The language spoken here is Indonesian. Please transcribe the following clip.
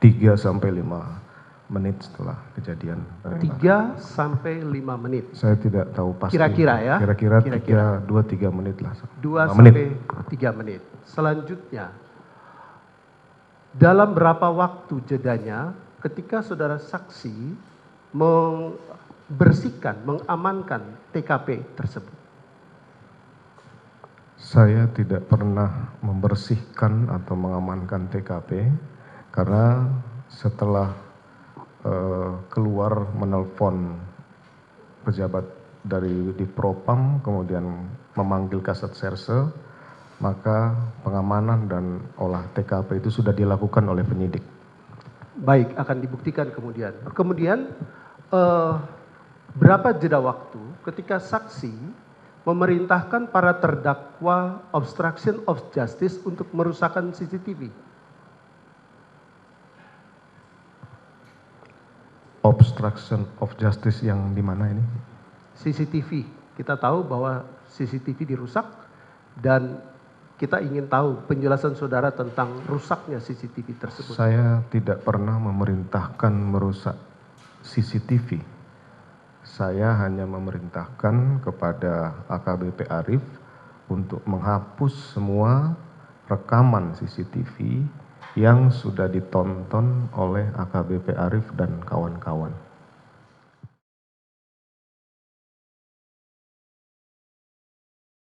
3 sampai 5 menit setelah kejadian. 3 sampai 5 menit. Saya tidak tahu pasti. Kira-kira ya? Kira-kira 2-3 menit lah. 2 sampai 3 menit. Selanjutnya, dalam berapa waktu jedanya ketika saudara saksi membersihkan, mengamankan TKP tersebut? Saya tidak pernah membersihkan atau mengamankan TKP karena setelah keluar menelpon pejabat dari di Propam, kemudian memanggil Kasat Serse, maka pengamanan dan olah TKP itu sudah dilakukan oleh penyidik. Baik, akan dibuktikan kemudian. Kemudian berapa jeda waktu ketika saksi memerintahkan para terdakwa obstruction of justice untuk merusakkan CCTV? Obstruction of justice yang di mana ini? CCTV. Kita tahu bahwa CCTV dirusak dan kita ingin tahu penjelasan saudara tentang rusaknya CCTV tersebut. Saya tidak pernah memerintahkan merusak CCTV. Saya hanya memerintahkan kepada AKBP Arief untuk menghapus semua rekaman CCTV yang sudah ditonton oleh AKBP Arief dan kawan-kawan.